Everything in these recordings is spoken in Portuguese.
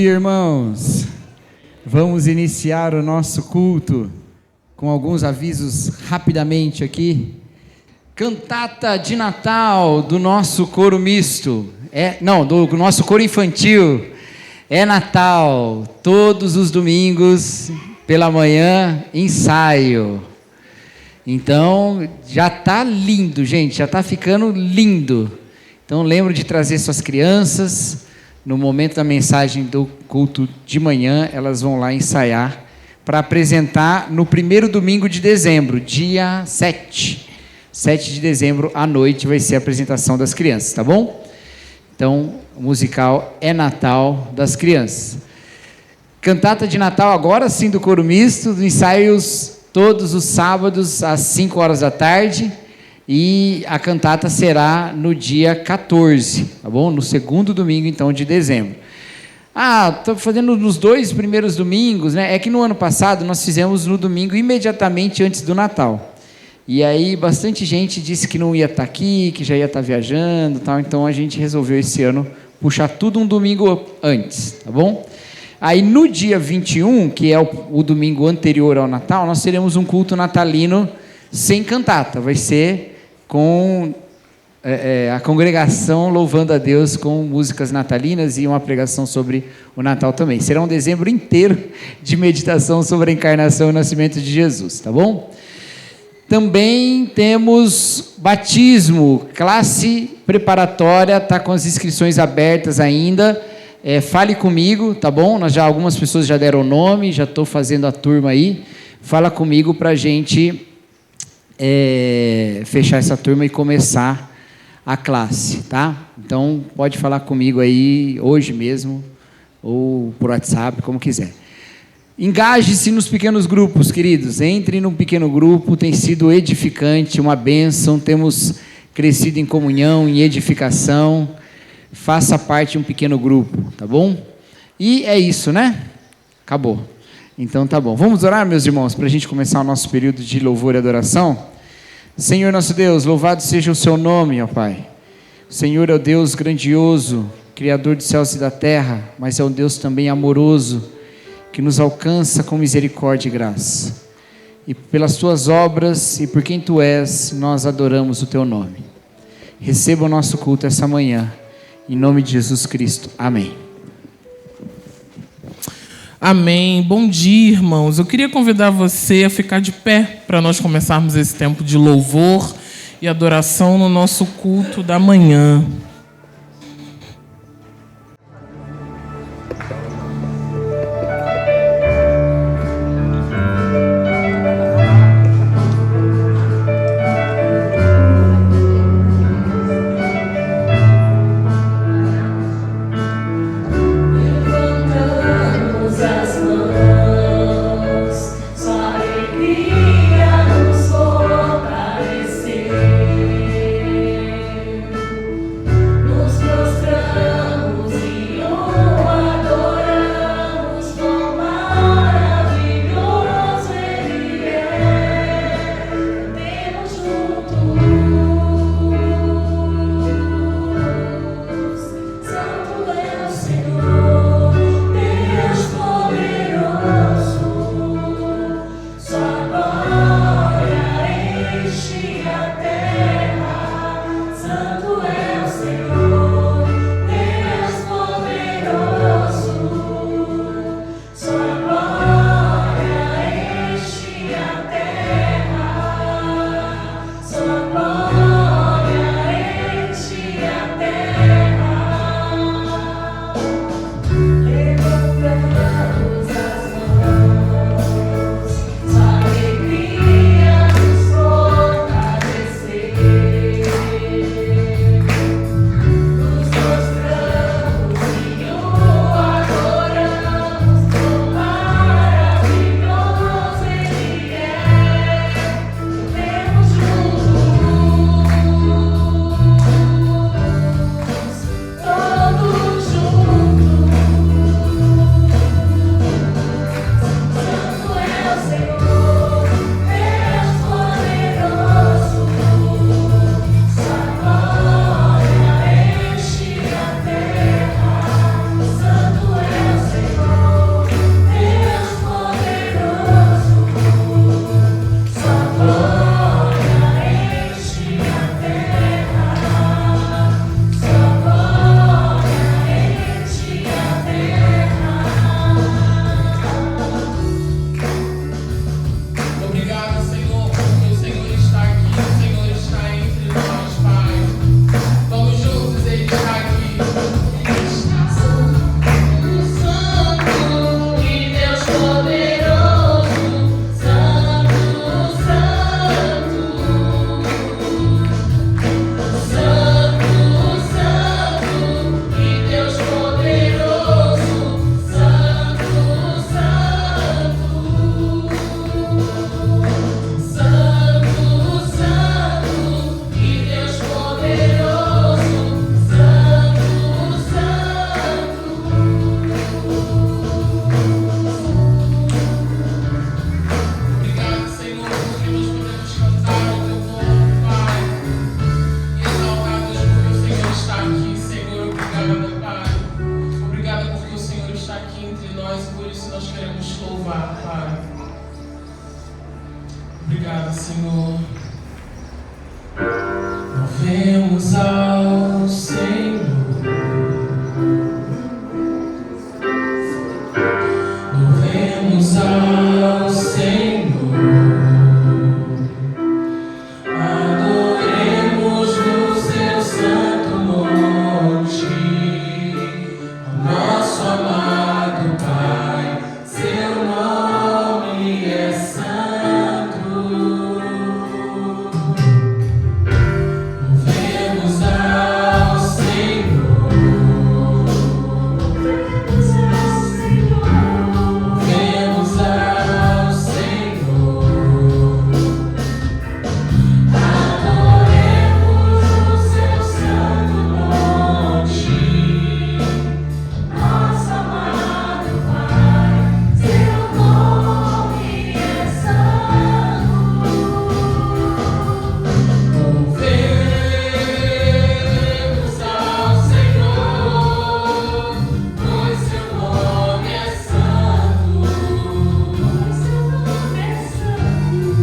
dia, irmãos. Vamos iniciar o nosso culto com alguns avisos rapidamente aqui. Cantata de Natal do nosso coro misto. Do nosso coro infantil. É Natal, todos os domingos, pela manhã, ensaio. Então, já está lindo, gente, já está ficando lindo. Então, lembro de trazer suas crianças. No momento da mensagem do culto de manhã, elas vão lá ensaiar para apresentar no primeiro domingo de dezembro, dia 7. 7 de dezembro, à noite, vai ser a apresentação das crianças, tá bom? Então, o musical É Natal das Crianças. Cantata de Natal, agora sim, do coro misto, ensaios todos os sábados, às 5 horas da tarde. E a cantata será no dia 14, tá bom? No segundo domingo, então, de dezembro. Estou fazendo nos 2 primeiros domingos, né? É que no ano passado nós fizemos no domingo imediatamente antes do Natal. E aí bastante gente disse que não ia estar aqui, que já ia estar viajando e tal. Então a gente resolveu esse ano puxar tudo um domingo antes, tá bom? Aí no dia 21, que é o domingo anterior ao Natal, nós teremos um culto natalino sem cantata. Vai ser com a congregação louvando a Deus com músicas natalinas e uma pregação sobre o Natal também. Será um dezembro inteiro de meditação sobre a encarnação e o nascimento de Jesus, tá bom? Também temos batismo, classe preparatória, está com as inscrições abertas ainda. Fale comigo, tá bom? Algumas pessoas já deram o nome, já estou fazendo a turma aí. Fala comigo para a gente fechar essa turma e começar a classe, tá? Então, pode falar comigo aí hoje mesmo, ou por WhatsApp, como quiser. Engaje-se nos pequenos grupos, queridos. Entre num pequeno grupo, tem sido edificante, uma bênção. Temos crescido em comunhão, em edificação. Faça parte de um pequeno grupo, tá bom? E é isso, né? Acabou. Então tá bom. Vamos orar, meus irmãos, para a gente começar o nosso período de louvor e adoração? Senhor nosso Deus, louvado seja o seu nome, ó Pai. O Senhor é o Deus grandioso, Criador dos céus e da terra, mas é um Deus também amoroso, que nos alcança com misericórdia e graça. E pelas tuas obras e por quem tu és, nós adoramos o teu nome. Receba o nosso culto essa manhã, em nome de Jesus Cristo. Amém. Amém. Bom dia, irmãos. Eu queria convidar você a ficar de pé para nós começarmos esse tempo de louvor e adoração no nosso culto da manhã. Nos prostramos e o adoramos. nós queremos te louvar, Pai. Obrigado, Senhor. Louvemos ao Senhor. Louvemos ao Senhor. Adoremos no seu santo monte nosso amado Pai. Seu nome é santo. Louvemos ao Senhor. Louvemos ao Senhor. Louvemos ao Senhor. Adoremos o seu santo monte nosso amado Pai. Seu nome é santo. Louvemos ao Senhor, pois seu nome é santo. Pois seu nome é santo.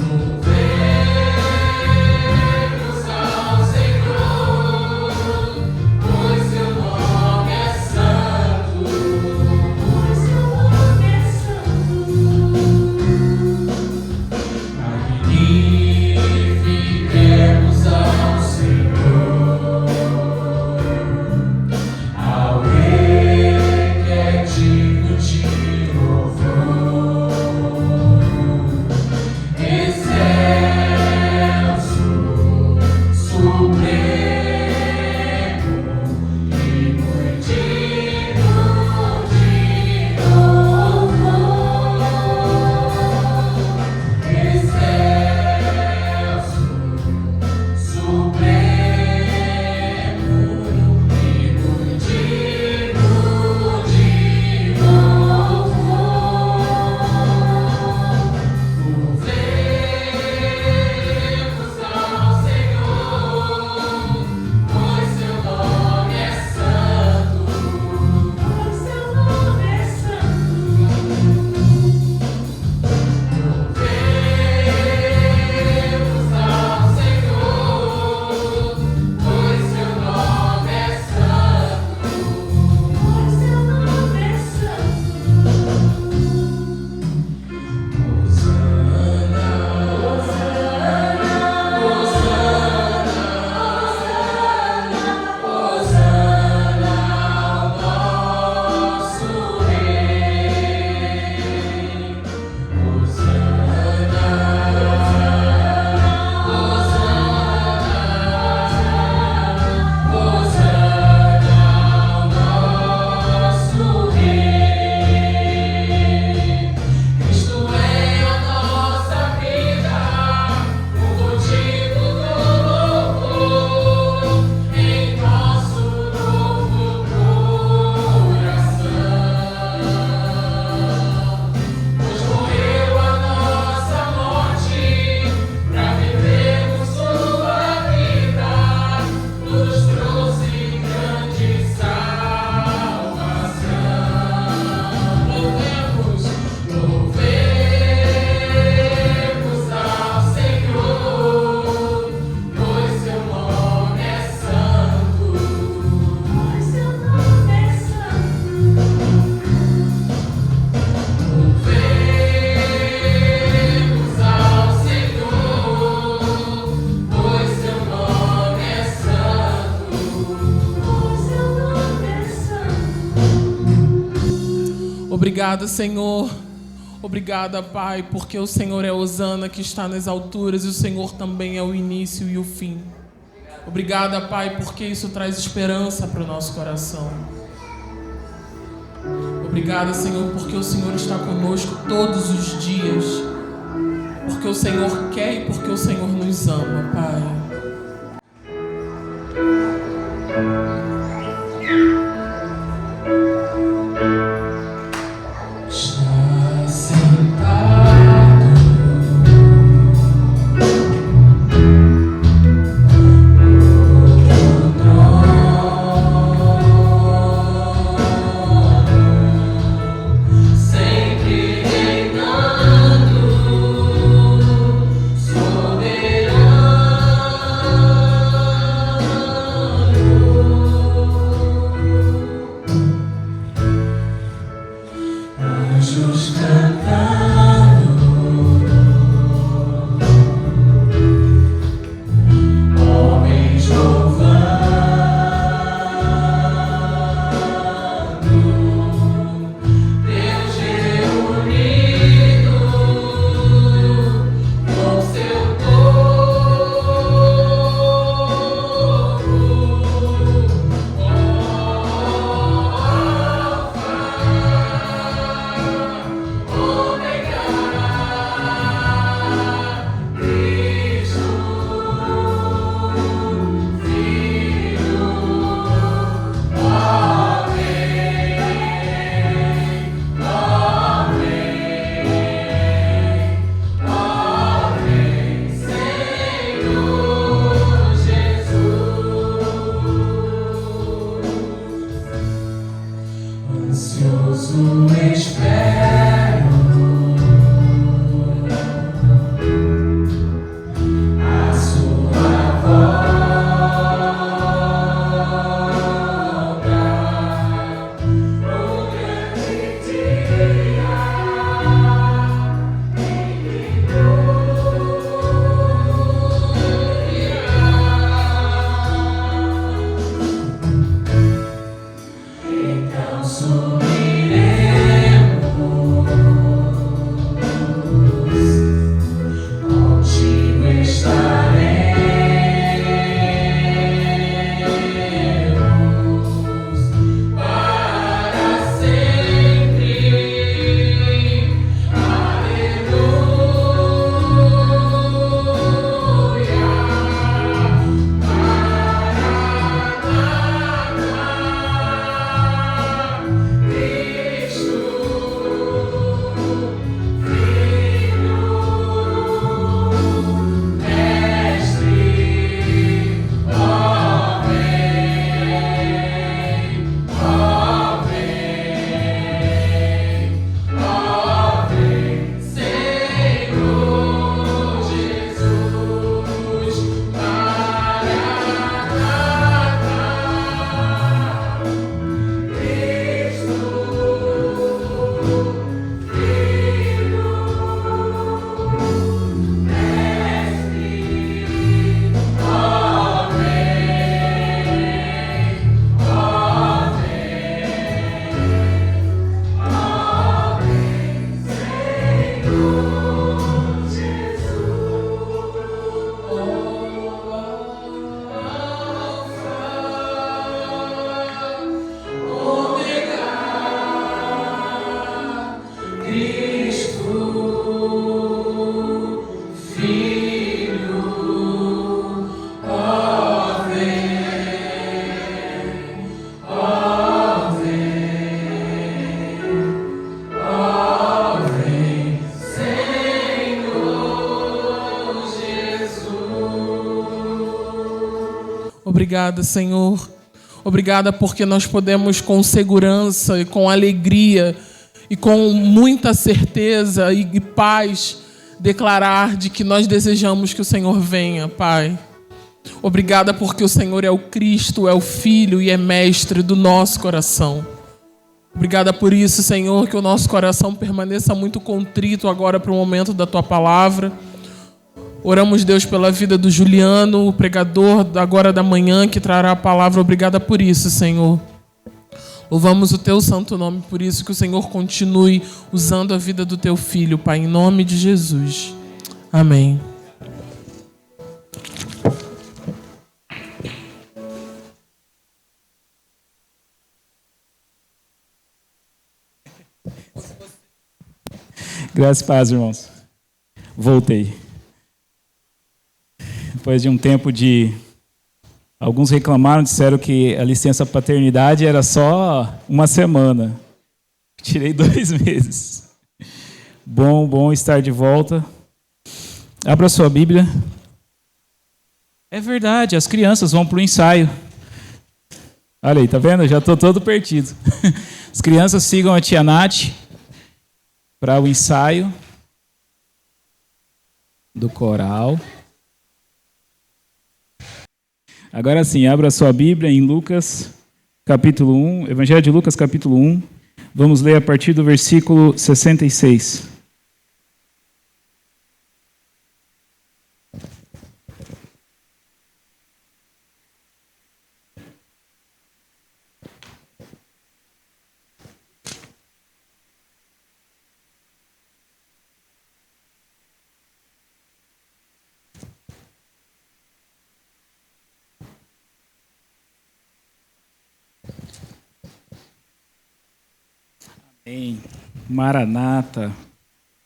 Louvemos ao Senhor, pois seu nome é santo. Pois seu nome é santo. Magnifiquemos ao Senhor, ao Rei que é digno de louvor. Excelso, supremo e muito digno de louvor. Excelso, supremo e muito digno de louvor. Louvemos ao Senhor, pois seu nome é santo. Pois seu nome é santo. Louvemos ao Senhor, pois seu nome é santo. Pois seu nome é santo. Cristo é a nossa vida, o motivo do louvor em nosso novo coração. Pois morreu a nossa morte, pra vivermos sua vida, nos trouxe grande salvação. Louvemos ao Senhor, pois seu nome é santo. Pois seu nome é santo. Louvemos ao Senhor, pois seu nome é santo. Pois seu nome é santo. Obrigado, Senhor. Obrigada, Pai, porque o Senhor é Hosana que está nas alturas e o Senhor também é o início e o fim. Obrigada, Pai, porque isso traz esperança para o nosso coração. Obrigada, Senhor, porque o Senhor está conosco todos os dias. Porque o Senhor quer e porque o Senhor nos ama, Pai. Está sentado no trono. Obrigada, Senhor. Obrigada porque nós podemos com segurança e com alegria e com muita certeza e paz declarar de que nós desejamos que o Senhor venha, Pai. Obrigada porque o Senhor é o Cristo, é o Filho e é Mestre do nosso coração. Obrigada por isso, Senhor, que o nosso coração permaneça muito contrito agora para o momento da Tua Palavra. Oramos, Deus, pela vida do Juliano, o pregador agora da manhã que trará a palavra. Obrigada por isso, Senhor. Louvamos o Teu santo nome por isso, que o Senhor continue usando a vida do Teu Filho, Pai, em nome de Jesus. Amém. Graças e paz, irmãos. Voltei. Depois de um tempo de... Alguns reclamaram, disseram que a licença paternidade era só uma semana. Tirei 2 meses. Bom estar de volta. Abra sua Bíblia. É verdade, as crianças vão para o ensaio. Olha aí, tá vendo? Já estou todo perdido. As crianças sigam a tia Nath para o ensaio do coral. Agora sim, abra sua Bíblia em Lucas, capítulo 1, Evangelho de Lucas, capítulo 1. Vamos ler a partir do versículo 66. Amém. Maranata,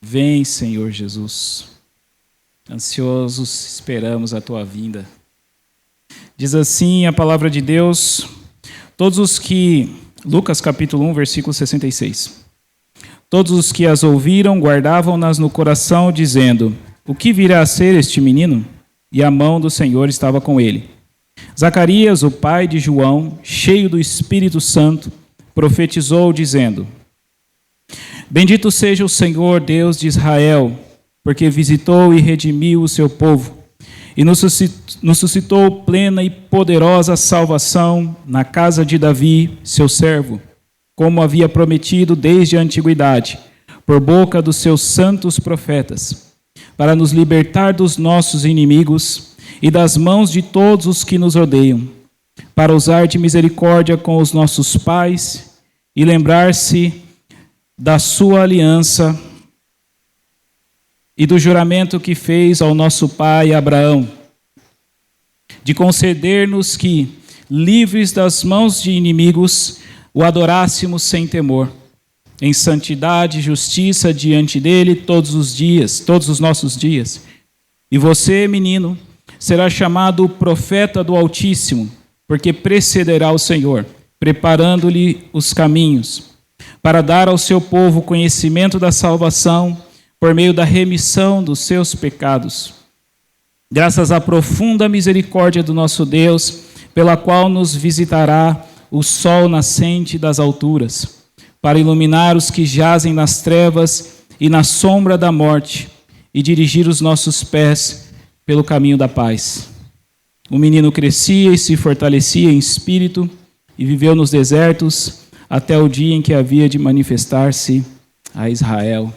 vem, Senhor Jesus. Ansiosos esperamos a tua vinda. Diz assim a palavra de Deus, todos os que... Lucas capítulo 1, versículo 66. Todos os que as ouviram guardavam-nas no coração, dizendo: o que virá a ser este menino? E a mão do Senhor estava com ele. Zacarias, o pai de João, cheio do Espírito Santo, profetizou, dizendo: Bendito seja o Senhor, Deus de Israel, porque visitou e redimiu o seu povo, e nos suscitou plena e poderosa salvação na casa de Davi, seu servo, como havia prometido desde a antiguidade, por boca dos seus santos profetas, para nos libertar dos nossos inimigos e das mãos de todos os que nos odeiam, para usar de misericórdia com os nossos pais e lembrar-se da sua aliança e do juramento que fez ao nosso pai Abraão, de conceder-nos que, livres das mãos de inimigos, o adorássemos sem temor, em santidade e justiça diante dele todos os nossos dias. E você, menino, será chamado profeta do Altíssimo, porque precederá o Senhor, preparando-lhe os caminhos, para dar ao seu povo conhecimento da salvação, por meio da remissão dos seus pecados. Graças à profunda misericórdia do nosso Deus, pela qual nos visitará o sol nascente das alturas, para iluminar os que jazem nas trevas e na sombra da morte, e dirigir os nossos pés pelo caminho da paz. O menino crescia e se fortalecia em espírito, e viveu nos desertos, até o dia em que havia de manifestar-se a Israel.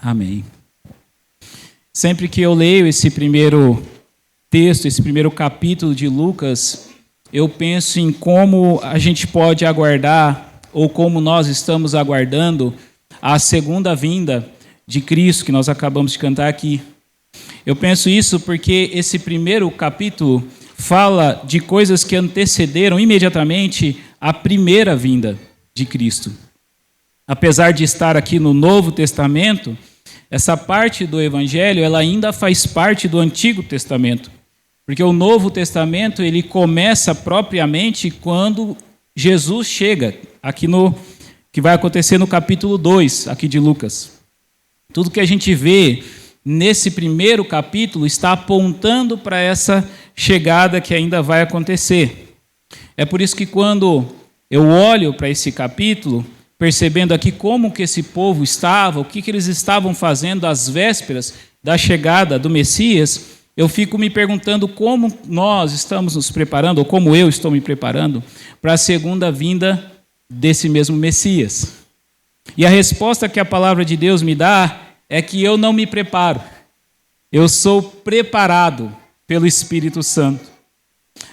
Amém. Sempre que eu leio esse primeiro texto, esse primeiro capítulo de Lucas, eu penso em como a gente pode aguardar, ou como nós estamos aguardando, a segunda vinda de Cristo, que nós acabamos de cantar aqui. Eu penso isso porque esse primeiro capítulo fala de coisas que antecederam imediatamente a primeira vinda de Cristo. Apesar de estar aqui no Novo Testamento, essa parte do Evangelho ela ainda faz parte do Antigo Testamento, porque o Novo Testamento ele começa propriamente quando Jesus chega, que vai acontecer no capítulo 2 aqui de Lucas. Tudo que a gente vê nesse primeiro capítulo está apontando para essa chegada que ainda vai acontecer. É por isso que quando eu olho para esse capítulo, percebendo aqui como que esse povo estava, o que eles estavam fazendo às vésperas da chegada do Messias, eu fico me perguntando como nós estamos nos preparando, ou como eu estou me preparando, para a segunda vinda desse mesmo Messias. E a resposta que a palavra de Deus me dá é que eu não me preparo, eu sou preparado pelo Espírito Santo.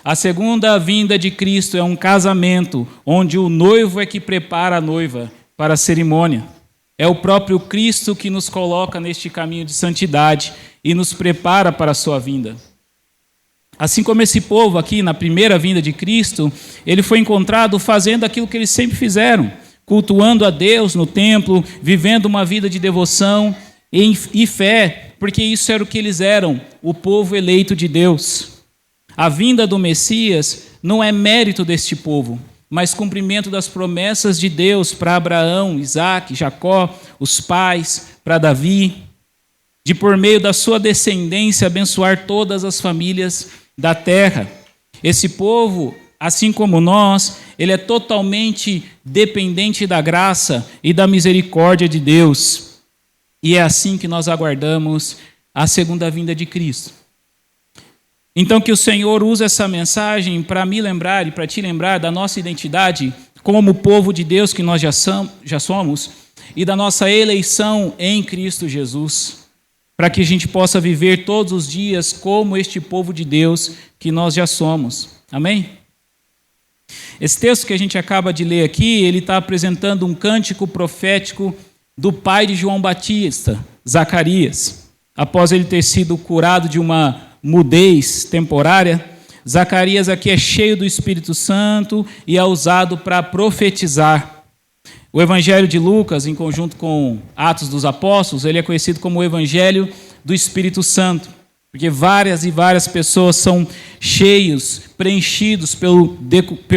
A segunda vinda de Cristo é um casamento onde o noivo é que prepara a noiva para a cerimônia. É o próprio Cristo que nos coloca neste caminho de santidade e nos prepara para a sua vinda. Assim como esse povo aqui, na primeira vinda de Cristo, ele foi encontrado fazendo aquilo que eles sempre fizeram, cultuando a Deus no templo, vivendo uma vida de devoção e fé, porque isso era o que eles eram, o povo eleito de Deus. A vinda do Messias não é mérito deste povo, mas cumprimento das promessas de Deus para Abraão, Isaque, Jacó, os pais, para Davi, de por meio da sua descendência abençoar todas as famílias da terra. Esse povo, assim como nós, ele é totalmente dependente da graça e da misericórdia de Deus. E é assim que nós aguardamos a segunda vinda de Cristo. Então, que o Senhor use essa mensagem para me lembrar e para te lembrar da nossa identidade como povo de Deus que nós já somos e da nossa eleição em Cristo Jesus, para que a gente possa viver todos os dias como este povo de Deus que nós já somos. Amém? Esse texto que a gente acaba de ler aqui, ele está apresentando um cântico profético do pai de João Batista, Zacarias. Após ele ter sido curado de uma mudez temporária, Zacarias aqui é cheio do Espírito Santo e é usado para profetizar. O Evangelho de Lucas, em conjunto com Atos dos Apóstolos, ele é conhecido como o Evangelho do Espírito Santo, porque várias e várias pessoas são cheios, preenchidos pelo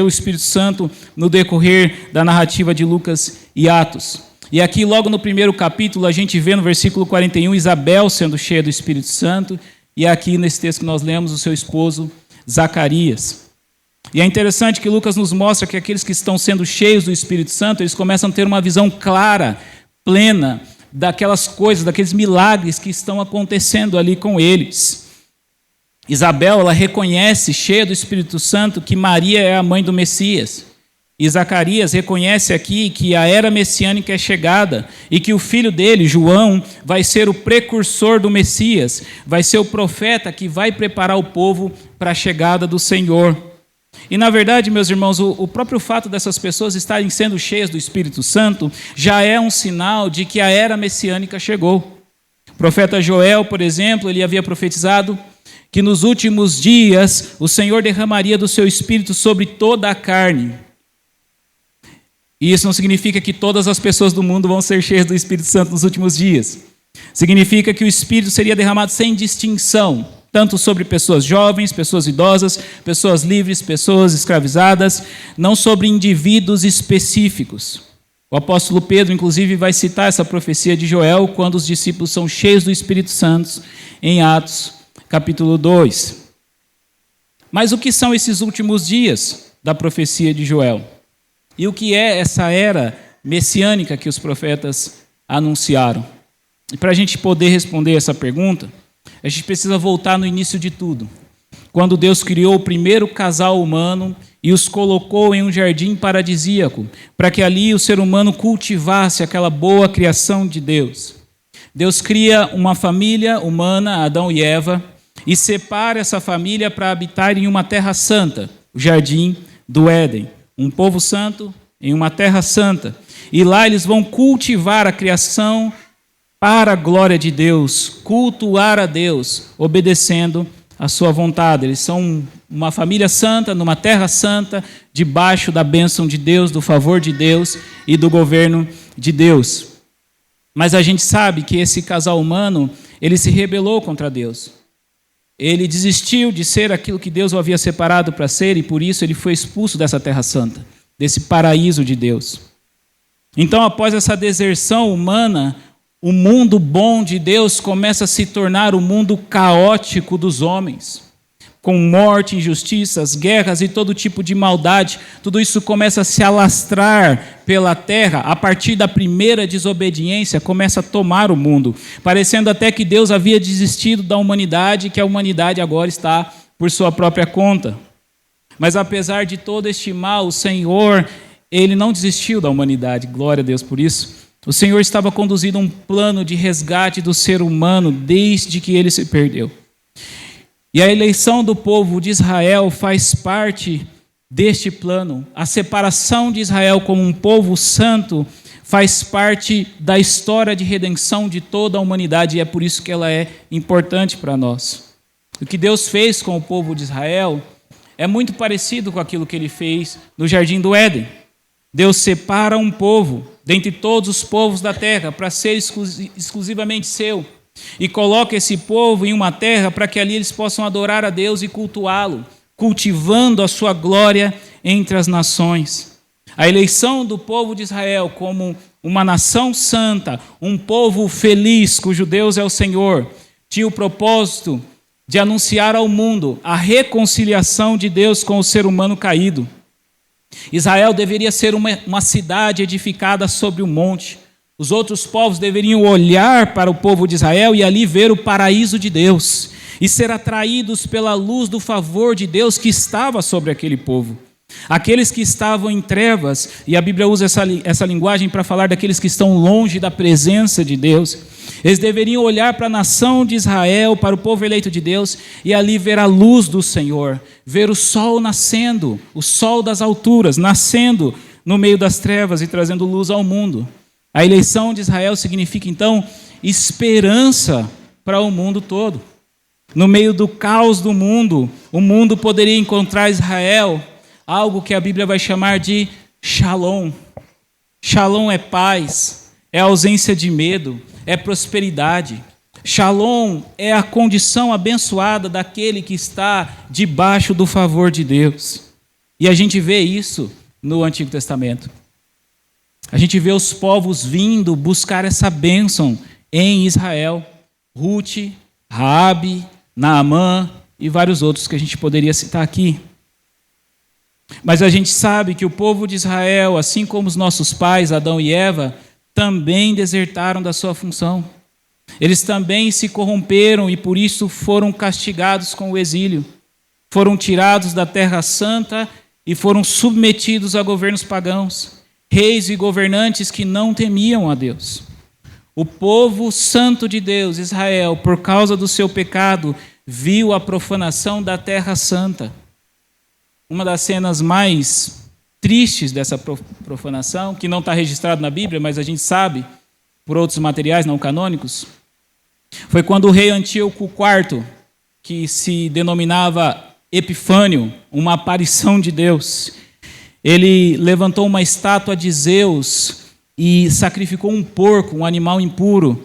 Espírito Santo no decorrer da narrativa de Lucas e Atos. E aqui, logo no primeiro capítulo, a gente vê no versículo 41, Isabel sendo cheia do Espírito Santo, e aqui nesse texto que nós lemos, o seu esposo Zacarias. E é interessante que Lucas nos mostra que aqueles que estão sendo cheios do Espírito Santo, eles começam a ter uma visão clara, plena daquelas coisas, daqueles milagres que estão acontecendo ali com eles. Isabel, ela reconhece, cheia do Espírito Santo, que Maria é a mãe do Messias. E Zacarias reconhece aqui que a era messiânica é chegada e que o filho dele, João, vai ser o precursor do Messias, vai ser o profeta que vai preparar o povo para a chegada do Senhor. E, na verdade, meus irmãos, o próprio fato dessas pessoas estarem sendo cheias do Espírito Santo já é um sinal de que a era messiânica chegou. O profeta Joel, por exemplo, ele havia profetizado que nos últimos dias o Senhor derramaria do seu Espírito sobre toda a carne. E isso não significa que todas as pessoas do mundo vão ser cheias do Espírito Santo nos últimos dias. Significa que o Espírito seria derramado sem distinção, tanto sobre pessoas jovens, pessoas idosas, pessoas livres, pessoas escravizadas, não sobre indivíduos específicos. O apóstolo Pedro, inclusive, vai citar essa profecia de Joel quando os discípulos são cheios do Espírito Santo, em Atos, capítulo 2. Mas o que são esses últimos dias da profecia de Joel? E o que é essa era messiânica que os profetas anunciaram? E para a gente poder responder essa pergunta, a gente precisa voltar no início de tudo. Quando Deus criou o primeiro casal humano e os colocou em um jardim paradisíaco, para que ali o ser humano cultivasse aquela boa criação de Deus. Deus cria uma família humana, Adão e Eva, e separa essa família para habitar em uma terra santa, o jardim do Éden. Um povo santo em uma terra santa. E lá eles vão cultivar a criação para a glória de Deus, cultuar a Deus, obedecendo a sua vontade. Eles são uma família santa, numa terra santa, debaixo da bênção de Deus, do favor de Deus e do governo de Deus. Mas a gente sabe que esse casal humano, ele se rebelou contra Deus. Ele desistiu de ser aquilo que Deus o havia separado para ser e por isso ele foi expulso dessa terra santa, desse paraíso de Deus. Então, após essa deserção humana, o mundo bom de Deus começa a se tornar o mundo caótico dos homens, com morte, injustiças, guerras e todo tipo de maldade. Tudo isso começa a se alastrar pela terra, a partir da primeira desobediência, começa a tomar o mundo, parecendo até que Deus havia desistido da humanidade e que a humanidade agora está por sua própria conta. Mas apesar de todo este mal, o Senhor, Ele não desistiu da humanidade, glória a Deus por isso. O Senhor estava conduzindo um plano de resgate do ser humano desde que ele se perdeu. E a eleição do povo de Israel faz parte deste plano. A separação de Israel como um povo santo faz parte da história de redenção de toda a humanidade e é por isso que ela é importante para nós. O que Deus fez com o povo de Israel é muito parecido com aquilo que Ele fez no Jardim do Éden. Deus separa um povo dentre todos os povos da terra para ser exclusivamente seu. E coloca esse povo em uma terra para que ali eles possam adorar a Deus e cultuá-lo, cultivando a sua glória entre as nações. A eleição do povo de Israel como uma nação santa, um povo feliz, cujo Deus é o Senhor, tinha o propósito de anunciar ao mundo a reconciliação de Deus com o ser humano caído. Israel deveria ser uma cidade edificada sobre um monte. Os outros povos deveriam olhar para o povo de Israel e ali ver o paraíso de Deus e ser atraídos pela luz do favor de Deus que estava sobre aquele povo. Aqueles que estavam em trevas, e a Bíblia usa essa linguagem para falar daqueles que estão longe da presença de Deus, eles deveriam olhar para a nação de Israel, para o povo eleito de Deus, e ali ver a luz do Senhor, ver o sol nascendo, o sol das alturas, nascendo no meio das trevas e trazendo luz ao mundo. A eleição de Israel significa, então, esperança para o mundo todo. No meio do caos do mundo, o mundo poderia encontrar Israel, algo que a Bíblia vai chamar de shalom. Shalom é paz, é ausência de medo, é prosperidade. Shalom é a condição abençoada daquele que está debaixo do favor de Deus. E a gente vê isso no Antigo Testamento. A gente vê os povos vindo buscar essa bênção em Israel. Ruth, Raabe, Naamã e vários outros que a gente poderia citar aqui. Mas a gente sabe que o povo de Israel, assim como os nossos pais, Adão e Eva, também desertaram da sua função. Eles também se corromperam e por isso foram castigados com o exílio. Foram tirados da terra santa e foram submetidos a governos pagãos, reis e governantes que não temiam a Deus. O povo santo de Deus, Israel, por causa do seu pecado, viu a profanação da terra santa. Uma das cenas mais tristes dessa profanação, que não está registrado na Bíblia, mas a gente sabe por outros materiais não canônicos, foi quando o rei Antíoco IV, que se denominava Epifânio, uma aparição de Deus, ele levantou uma estátua de Zeus e sacrificou um porco, um animal impuro,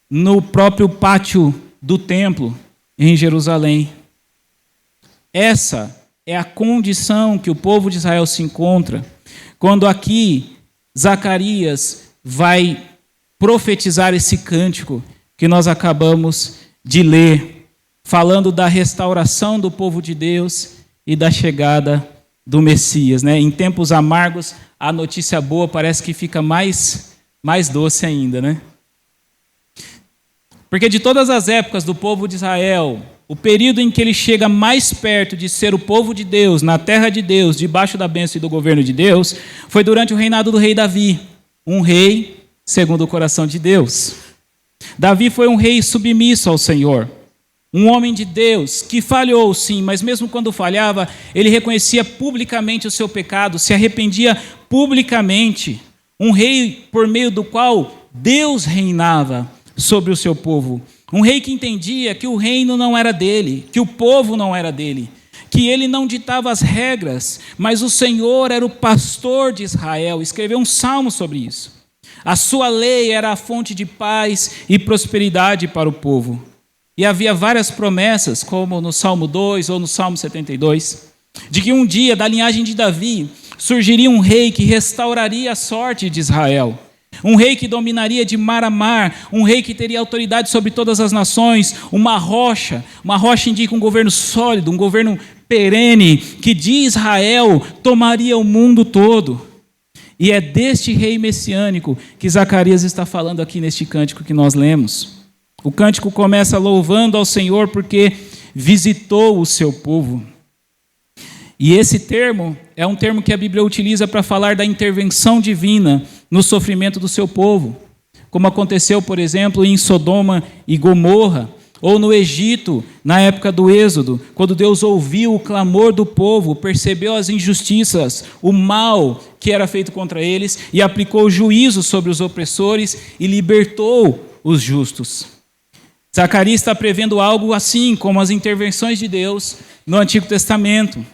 no próprio pátio do templo em Jerusalém. Essa é a condição que o povo de Israel se encontra quando aqui Zacarias vai profetizar esse cântico que nós acabamos de ler, falando da restauração do povo de Deus e da chegada do Messias, né? Em tempos amargos, a notícia boa parece que fica mais doce ainda, né? Porque de todas as épocas do povo de Israel, o período em que ele chega mais perto de ser o povo de Deus, na terra de Deus, debaixo da bênção e do governo de Deus, foi durante o reinado do rei Davi, um rei segundo o coração de Deus. Davi foi um rei submisso ao Senhor, um homem de Deus que falhou, sim, mas mesmo quando falhava, ele reconhecia publicamente o seu pecado, se arrependia publicamente. Um rei por meio do qual Deus reinava sobre o seu povo. Um rei que entendia que o reino não era dele, que o povo não era dele, que ele não ditava as regras, mas o Senhor era o pastor de Israel. Escreveu um salmo sobre isso. A sua lei era a fonte de paz e prosperidade para o povo. E havia várias promessas, como no Salmo 2 ou no Salmo 72, de que um dia, da linhagem de Davi, surgiria um rei que restauraria a sorte de Israel. Um rei que dominaria de mar a mar, um rei que teria autoridade sobre todas as nações, uma rocha indica um governo sólido, um governo perene, que de Israel tomaria o mundo todo. E é deste rei messiânico que Zacarias está falando aqui neste cântico que nós lemos. O cântico começa louvando ao Senhor porque visitou o seu povo. E esse termo é um termo que a Bíblia utiliza para falar da intervenção divina no sofrimento do seu povo, como aconteceu, por exemplo, em Sodoma e Gomorra, ou no Egito, na época do Êxodo, quando Deus ouviu o clamor do povo, percebeu as injustiças, o mal que era feito contra eles e aplicou juízo sobre os opressores e libertou os justos. Zacarias está prevendo algo assim, como as intervenções de Deus no Antigo Testamento.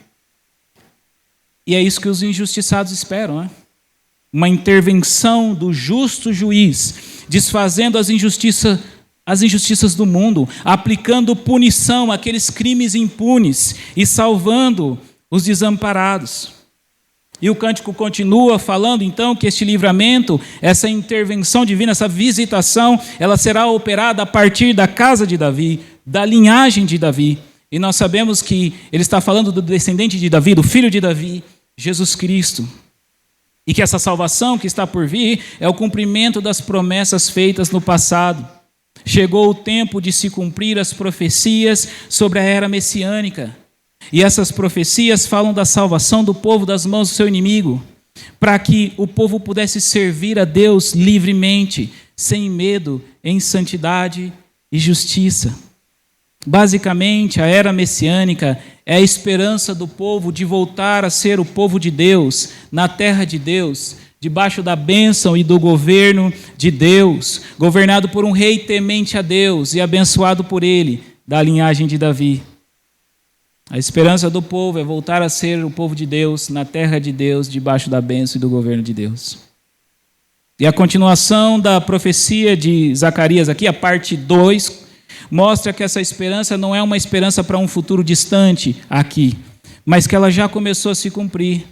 E é isso que os injustiçados esperam, né? Uma intervenção do justo juiz, desfazendo as injustiças do mundo, aplicando punição àqueles crimes impunes e salvando os desamparados. E o cântico continua falando, então, que este livramento, essa intervenção divina, essa visitação, ela será operada a partir da casa de Davi, da linhagem de Davi. E nós sabemos que ele está falando do descendente de Davi, do filho de Davi, Jesus Cristo. E que essa salvação que está por vir é o cumprimento das promessas feitas no passado. Chegou o tempo de se cumprir as profecias sobre a era messiânica. E essas profecias falam da salvação do povo das mãos do seu inimigo, para que o povo pudesse servir a Deus livremente, sem medo, em santidade e justiça. Basicamente, a era messiânica é a esperança do povo de voltar a ser o povo de Deus, na terra de Deus, debaixo da bênção e do governo de Deus, governado por um rei temente a Deus e abençoado por ele, da linhagem de Davi. A esperança do povo é voltar a ser o povo de Deus, na terra de Deus, debaixo da bênção e do governo de Deus. E a continuação da profecia de Zacarias aqui, a parte 2, mostra que essa esperança não é uma esperança para um futuro distante aqui, mas que ela já começou a se cumprir.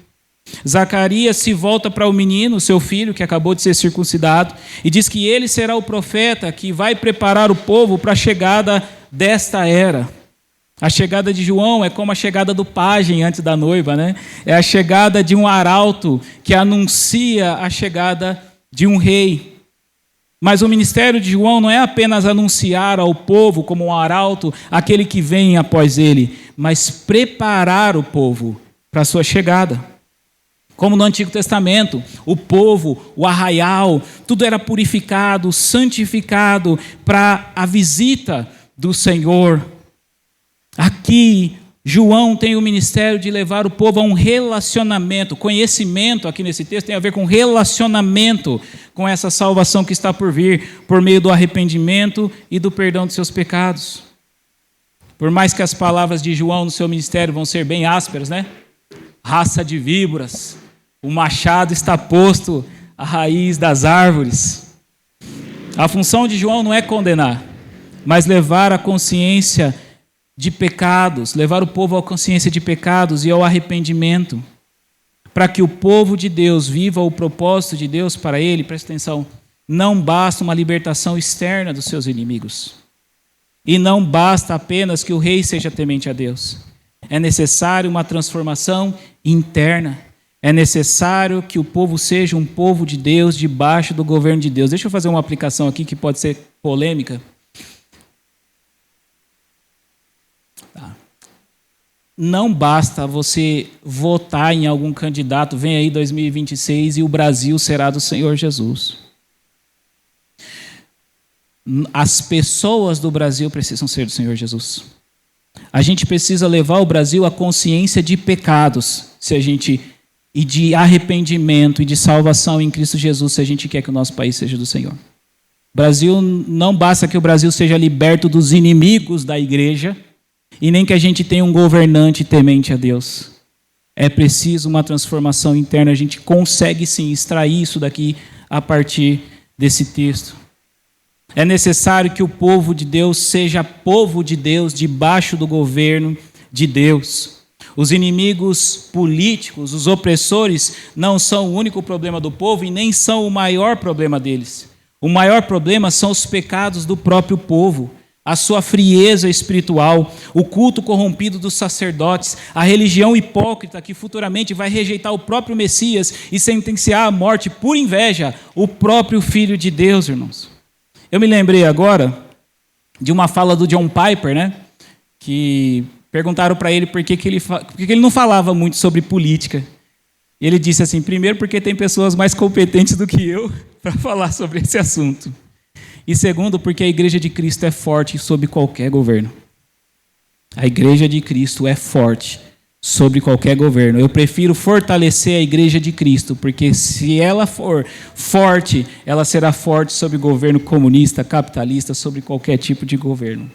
Zacarias se volta para o menino, seu filho, que acabou de ser circuncidado, e diz que ele será o profeta que vai preparar o povo para a chegada desta era. A chegada de João é como a chegada do pajem antes da noiva, né? É a chegada de um arauto que anuncia a chegada de um rei. Mas o ministério de João não é apenas anunciar ao povo como um arauto aquele que vem após ele, mas preparar o povo para a sua chegada. Como no Antigo Testamento, o povo, o arraial, tudo era purificado, santificado para a visita do Senhor. Aqui, João tem o ministério de levar o povo a um relacionamento. Conhecimento, aqui nesse texto, tem a ver com relacionamento com essa salvação que está por vir, por meio do arrependimento e do perdão dos seus pecados. Por mais que as palavras de João no seu ministério vão ser bem ásperas, né? Raça de víboras, o machado está posto à raiz das árvores. A função de João não é condenar, mas levar a consciência de pecados, levar o povo à consciência de pecados e ao arrependimento, para que o povo de Deus viva o propósito de Deus para ele. Presta atenção, não basta uma libertação externa dos seus inimigos, e não basta apenas que o rei seja temente a Deus, é necessário uma transformação interna, é necessário que o povo seja um povo de Deus, debaixo do governo de Deus. Deixa eu fazer uma aplicação aqui que pode ser polêmica. Não basta você votar em algum candidato, vem aí 2026 e o Brasil será do Senhor Jesus. As pessoas do Brasil precisam ser do Senhor Jesus. A gente precisa levar o Brasil à consciência de pecados, e de arrependimento e de salvação em Cristo Jesus, se a gente quer que o nosso país seja do Senhor. Brasil, não basta que o Brasil seja liberto dos inimigos da igreja, e nem que a gente tenha um governante temente a Deus. É preciso uma transformação interna. A gente consegue sim extrair isso daqui a partir desse texto. É necessário que o povo de Deus seja povo de Deus, debaixo do governo de Deus. Os inimigos políticos, os opressores, não são o único problema do povo e nem são o maior problema deles. O maior problema são os pecados do próprio povo, a sua frieza espiritual, o culto corrompido dos sacerdotes, a religião hipócrita que futuramente vai rejeitar o próprio Messias e sentenciar à morte por inveja o próprio Filho de Deus, irmãos. Eu me lembrei agora de uma fala do John Piper, né? Que perguntaram para ele por que ele não falava muito sobre política. E ele disse assim: primeiro, porque tem pessoas mais competentes do que eu para falar sobre esse assunto. E segundo, porque a Igreja de Cristo é forte sob qualquer governo. A Igreja de Cristo é forte sobre qualquer governo. Eu prefiro fortalecer a Igreja de Cristo, porque se ela for forte, ela será forte sobre governo comunista, capitalista, sobre qualquer tipo de governo.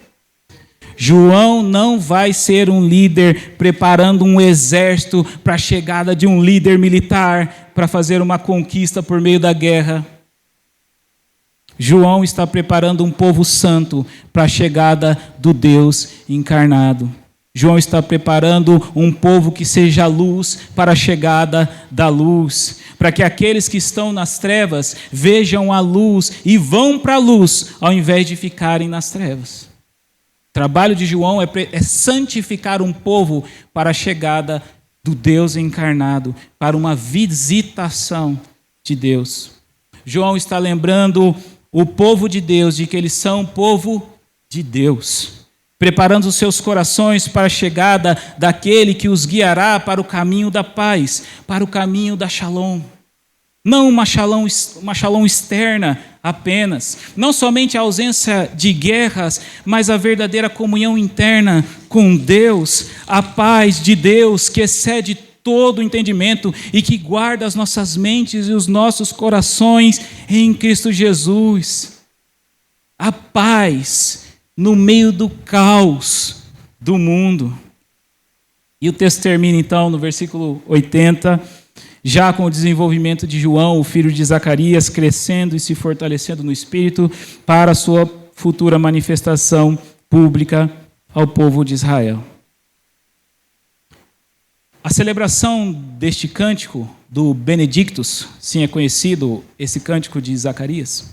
João não vai ser um líder preparando um exército para a chegada de um líder militar para fazer uma conquista por meio da guerra. João está preparando um povo santo para a chegada do Deus encarnado. João está preparando um povo que seja luz para a chegada da luz, para que aqueles que estão nas trevas vejam a luz e vão para a luz, ao invés de ficarem nas trevas. O trabalho de João é santificar um povo para a chegada do Deus encarnado, para uma visitação de Deus. João está lembrando o povo de Deus de que eles são povo de Deus, preparando os seus corações para a chegada daquele que os guiará para o caminho da paz, para o caminho da shalom. Não uma shalom externa apenas, não somente a ausência de guerras, mas a verdadeira comunhão interna com Deus, a paz de Deus que excede todo o entendimento e que guarda as nossas mentes e os nossos corações em Cristo Jesus. A paz no meio do caos do mundo. E o texto termina então no versículo 80, já com o desenvolvimento de João, o filho de Zacarias, crescendo e se fortalecendo no Espírito para a sua futura manifestação pública ao povo de Israel. A celebração deste cântico, do Benedictus, sim é conhecido esse cântico de Zacarias,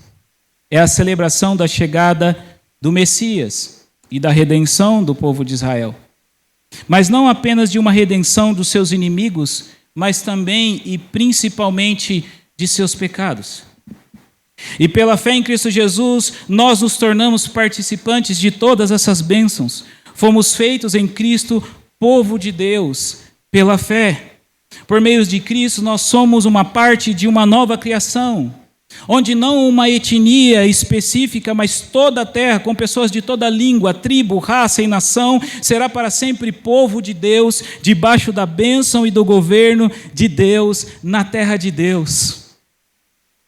é a celebração da chegada do Messias e da redenção do povo de Israel. Mas não apenas de uma redenção dos seus inimigos, mas também e principalmente de seus pecados. E pela fé em Cristo Jesus, nós nos tornamos participantes de todas essas bênçãos. Fomos feitos em Cristo, povo de Deus, pela fé. Por meio de Cristo, nós somos uma parte de uma nova criação, onde não uma etnia específica, mas toda a terra, com pessoas de toda língua, tribo, raça e nação, será para sempre povo de Deus, debaixo da bênção e do governo de Deus, na terra de Deus,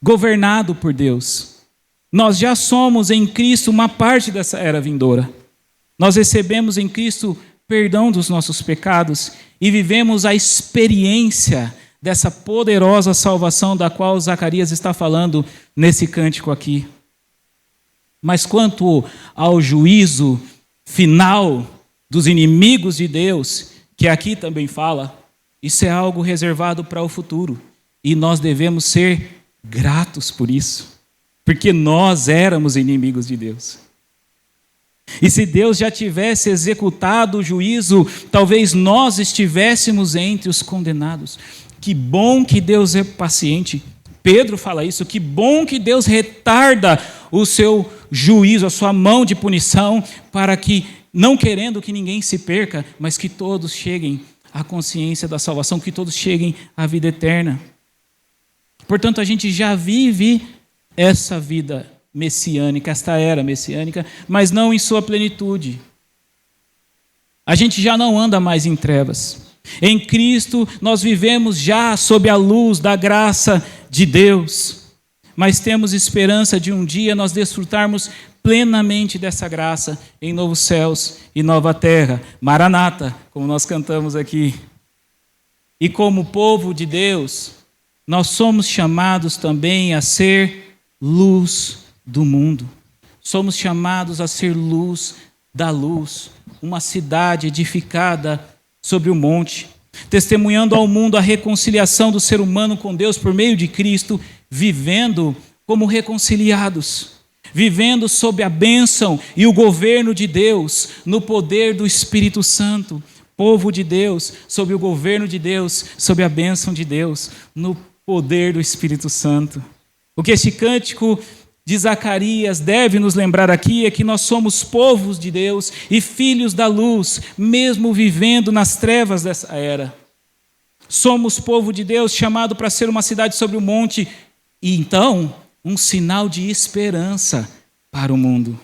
governado por Deus. Nós já somos em Cristo uma parte dessa era vindoura. Nós recebemos em Cristo perdão dos nossos pecados e vivemos a experiência dessa poderosa salvação da qual Zacarias está falando nesse cântico aqui. Mas quanto ao juízo final dos inimigos de Deus, que aqui também fala, isso é algo reservado para o futuro. E nós devemos ser gratos por isso, porque nós éramos inimigos de Deus. E se Deus já tivesse executado o juízo, talvez nós estivéssemos entre os condenados. Que bom que Deus é paciente. Pedro fala isso, que bom que Deus retarda o seu juízo, a sua mão de punição, para que, não querendo que ninguém se perca, mas que todos cheguem à consciência da salvação, que todos cheguem à vida eterna. Portanto, a gente já vive essa vida messiânica, esta era messiânica, mas não em sua plenitude. A gente já não anda mais em trevas. Em Cristo, nós vivemos já sob a luz da graça de Deus, mas temos esperança de um dia nós desfrutarmos plenamente dessa graça em novos céus e nova terra. Maranata, como nós cantamos aqui. E como povo de Deus, nós somos chamados também a ser luz do mundo. Somos chamados a ser luz da luz, uma cidade edificada sobre o monte, testemunhando ao mundo a reconciliação do ser humano com Deus por meio de Cristo, vivendo como reconciliados, vivendo sob a bênção e o governo de Deus, no poder do Espírito Santo, povo de Deus, sob o governo de Deus, sob a bênção de Deus, no poder do Espírito Santo. O que este cântico de Zacarias deve nos lembrar aqui é que nós somos povos de Deus e filhos da luz, mesmo vivendo nas trevas dessa era. Somos povo de Deus, chamado para ser uma cidade sobre o monte, e então um sinal de esperança para o mundo.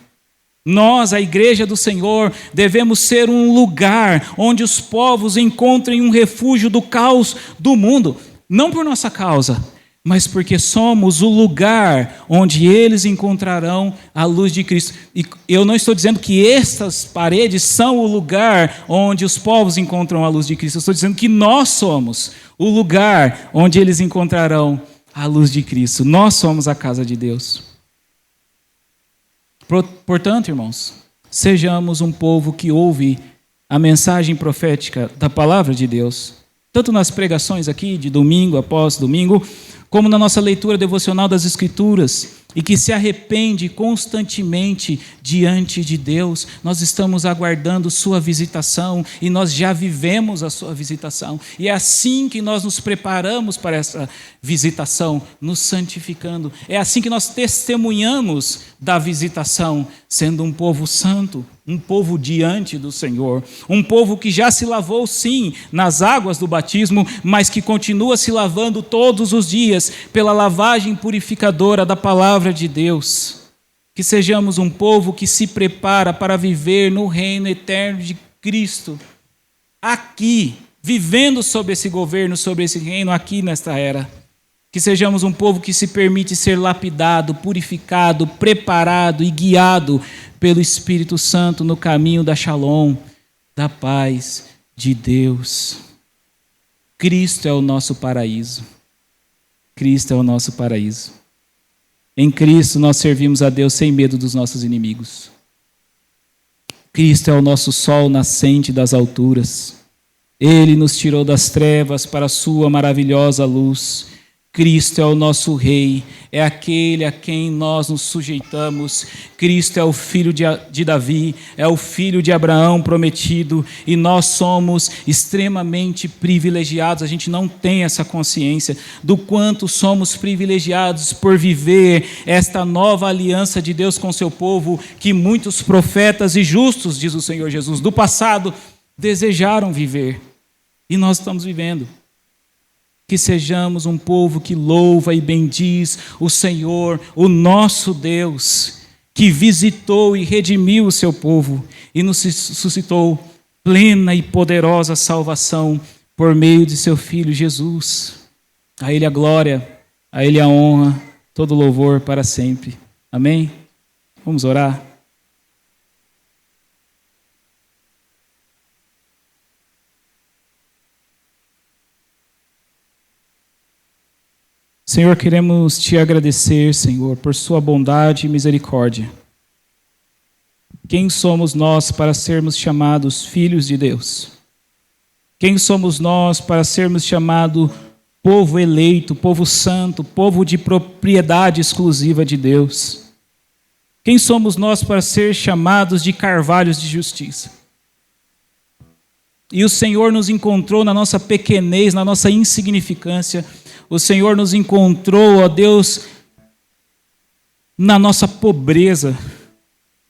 Nós, a igreja do Senhor, devemos ser um lugar onde os povos encontrem um refúgio do caos do mundo, não por nossa causa, mas porque somos o lugar onde eles encontrarão a luz de Cristo. E eu não estou dizendo que estas paredes são o lugar onde os povos encontram a luz de Cristo. Eu estou dizendo que nós somos o lugar onde eles encontrarão a luz de Cristo. Nós somos a casa de Deus. Portanto, irmãos, sejamos um povo que ouve a mensagem profética da palavra de Deus, tanto nas pregações aqui, de domingo após domingo, como na nossa leitura devocional das Escrituras, e que se arrepende constantemente diante de Deus. Nós estamos aguardando sua visitação, e nós já vivemos a sua visitação, e é assim que nós nos preparamos para essa visitação, nos santificando. É assim que nós testemunhamos da visitação, sendo um povo santo, um povo diante do Senhor, um povo que já se lavou sim nas águas do batismo, mas que continua se lavando todos os dias pela lavagem purificadora da palavra de Deus. Que sejamos um povo que se prepara para viver no reino eterno de Cristo, aqui, vivendo sob esse governo, sobre esse reino aqui nesta era. Que sejamos um povo que se permite ser lapidado, purificado, preparado e guiado pelo Espírito Santo no caminho da Shalom, da paz de Deus. Cristo é o nosso paraíso. Cristo é o nosso paraíso. Em Cristo nós servimos a Deus sem medo dos nossos inimigos. Cristo é o nosso sol nascente das alturas. Ele nos tirou das trevas para a sua maravilhosa luz. Cristo é o nosso Rei, é aquele a quem nós nos sujeitamos. Cristo é o filho de Davi, é o filho de Abraão prometido, e nós somos extremamente privilegiados. A gente não tem essa consciência do quanto somos privilegiados por viver esta nova aliança de Deus com seu povo, que muitos profetas e justos, diz o Senhor Jesus, do passado desejaram viver, e nós estamos vivendo. Que sejamos um povo que louva e bendiz o Senhor, o nosso Deus, que visitou e redimiu o seu povo e nos suscitou plena e poderosa salvação por meio de seu Filho Jesus. A Ele a glória, a Ele a honra, todo louvor para sempre. Amém? Vamos orar? Senhor, queremos te agradecer, Senhor, por sua bondade e misericórdia. Quem somos nós para sermos chamados filhos de Deus? Quem somos nós para sermos chamados povo eleito, povo santo, povo de propriedade exclusiva de Deus? Quem somos nós para ser chamados de carvalhos de justiça? E o Senhor nos encontrou na nossa pequenez, na nossa insignificância. O Senhor nos encontrou, ó Deus, na nossa pobreza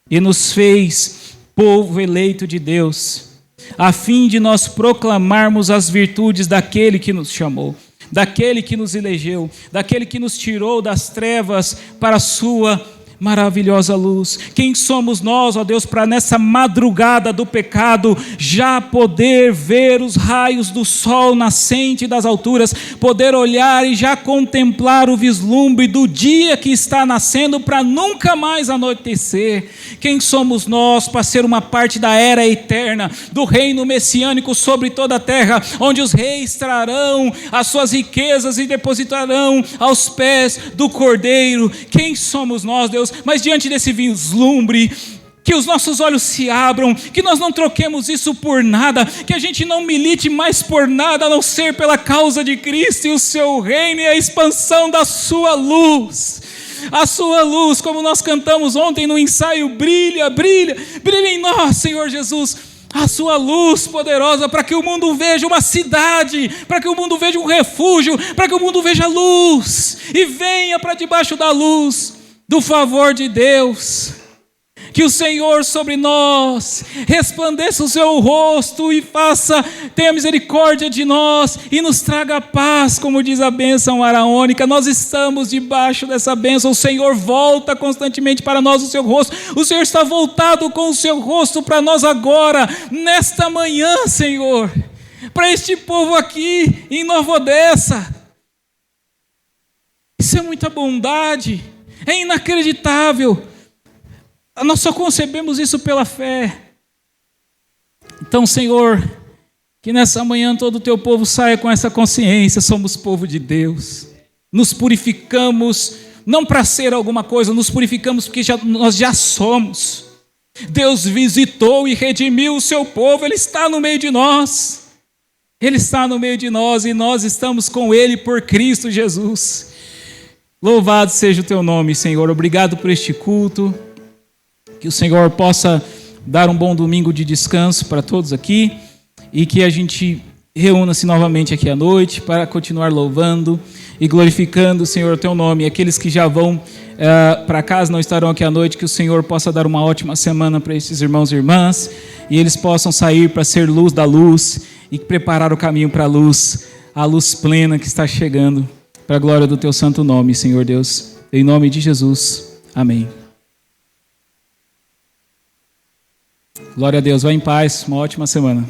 e nos fez povo eleito de Deus, a fim de nós proclamarmos as virtudes daquele que nos chamou, daquele que nos elegeu, daquele que nos tirou das trevas para a sua maravilhosa luz. Quem somos nós, ó Deus, para nessa madrugada do pecado já poder ver os raios do sol nascente das alturas, poder olhar e já contemplar o vislumbre do dia que está nascendo para nunca mais anoitecer? Quem somos nós para ser uma parte da era eterna, do reino messiânico sobre toda a terra, onde os reis trarão as suas riquezas e depositarão aos pés do Cordeiro? Quem somos nós, Deus? Mas diante desse vislumbre, que os nossos olhos se abram, que nós não troquemos isso por nada, que a gente não milite mais por nada a não ser pela causa de Cristo e o seu reino e a expansão da sua luz. A sua luz, como nós cantamos ontem no ensaio, brilha, brilha, brilha em nós, Senhor Jesus. A sua luz poderosa, para que o mundo veja uma cidade, para que o mundo veja um refúgio, para que o mundo veja luz e venha para debaixo da luz do favor de Deus. Que o Senhor sobre nós resplandeça o seu rosto e tenha misericórdia de nós e nos traga paz, como diz a bênção araônica. Nós estamos debaixo dessa bênção. O Senhor volta constantemente para nós o seu rosto. O Senhor está voltado com o seu rosto para nós agora, nesta manhã, Senhor, para este povo aqui em Nova Odessa. Isso é muita bondade, é inacreditável. Nós só concebemos isso pela fé. Então, Senhor, que nessa manhã todo o teu povo saia com essa consciência: somos povo de Deus. Nos purificamos não para ser alguma coisa, nos purificamos porque nós já somos. Deus visitou e redimiu o seu povo, Ele está no meio de nós. Ele está no meio de nós e nós estamos com Ele por Cristo Jesus. Louvado seja o teu nome, Senhor. Obrigado por este culto. Que o Senhor possa dar um bom domingo de descanso para todos aqui e que a gente reúna-se novamente aqui à noite para continuar louvando e glorificando, Senhor, o teu nome. E aqueles que já vão para casa, não estarão aqui à noite, que o Senhor possa dar uma ótima semana para esses irmãos e irmãs e eles possam sair para ser luz da luz e preparar o caminho para a luz plena que está chegando, para a glória do teu santo nome, Senhor Deus. Em nome de Jesus. Amém. Glória a Deus, vá em paz, uma ótima semana.